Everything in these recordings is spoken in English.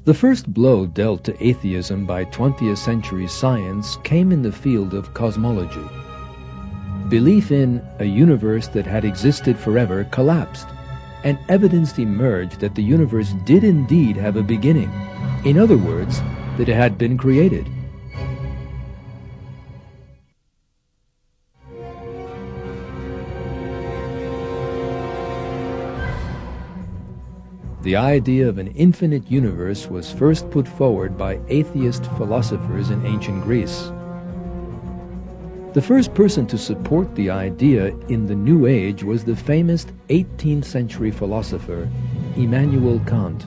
The first blow dealt to atheism by 20th century science came in the field of cosmology. Belief in a universe that had existed forever collapsed, and evidence emerged that the universe did indeed have a beginning. In other words, that it had been created. The idea of an infinite universe was first put forward by atheist philosophers in ancient Greece. The first person to support the idea in the New Age was the famous 18th century philosopher Immanuel Kant.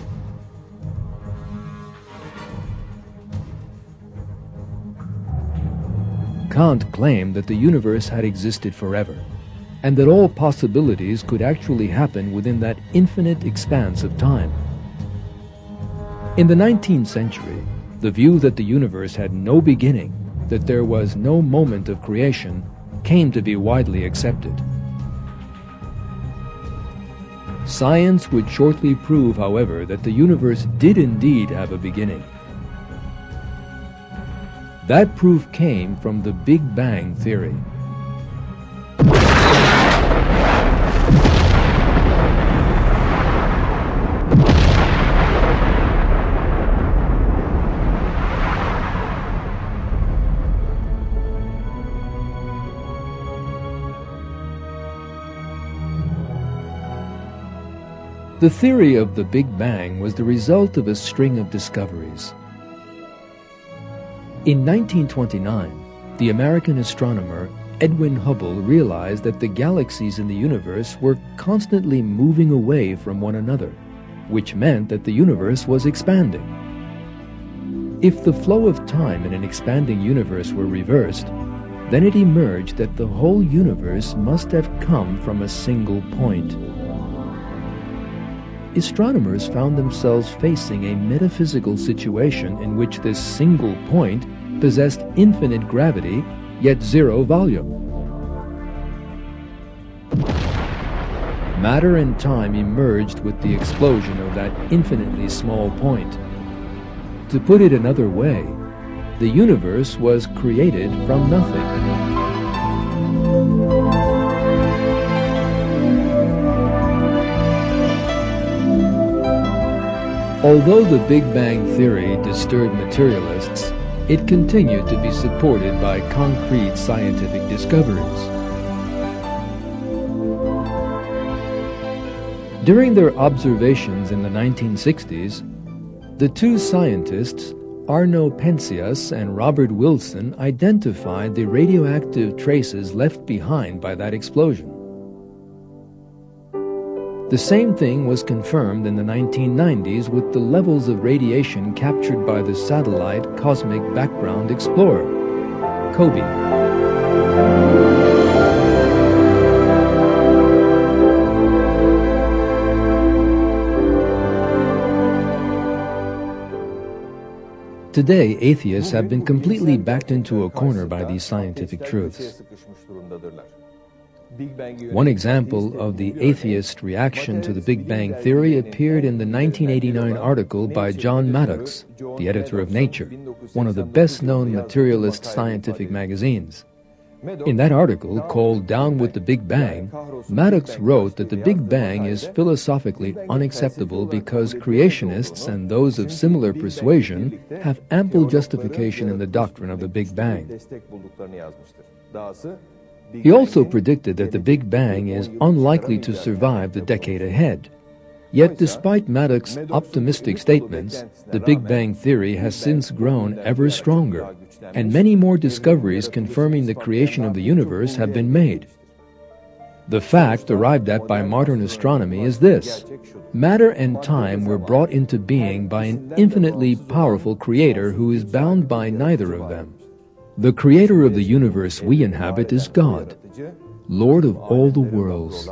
Kant claimed that the universe had existed forever, and that all possibilities could actually happen within that infinite expanse of time. In the 19th century, the view that the universe had no beginning, that there was no moment of creation, came to be widely accepted. Science would shortly prove, however, that the universe did indeed have a beginning. That proof came from the Big Bang theory. The theory of the Big Bang was the result of a string of discoveries. In 1929, the American astronomer Edwin Hubble realized that the galaxies in the universe were constantly moving away from one another, which meant that the universe was expanding. If the flow of time in an expanding universe were reversed, then it emerged that the whole universe must have come from a single point. Astronomers found themselves facing a metaphysical situation in which this single point possessed infinite gravity, yet zero volume. Matter and time emerged with the explosion of that infinitely small point. To put it another way, the universe was created from nothing. Although the Big Bang theory disturbed materialists, it continued to be supported by concrete scientific discoveries. During their observations in the 1960s, the two scientists, Arno Penzias and Robert Wilson, identified the radioactive traces left behind by that explosion. The same thing was confirmed in the 1990s with the levels of radiation captured by the satellite Cosmic Background Explorer, COBE. Today, atheists have been completely backed into a corner by these scientific truths. One example of the atheist reaction to the Big Bang theory appeared in the 1989 article by John Maddox, the editor of Nature, one of the best-known materialist scientific magazines. In that article, called Down with the Big Bang, Maddox wrote that the Big Bang is philosophically unacceptable because creationists and those of similar persuasion have ample justification in the doctrine of the Big Bang. He also predicted that the Big Bang is unlikely to survive the decade ahead. Yet despite Maddox's optimistic statements, the Big Bang theory has since grown ever stronger, and many more discoveries confirming the creation of the universe have been made. The fact arrived at by modern astronomy is this: matter and time were brought into being by an infinitely powerful creator who is bound by neither of them. The creator of the universe we inhabit is God, Lord of all the worlds.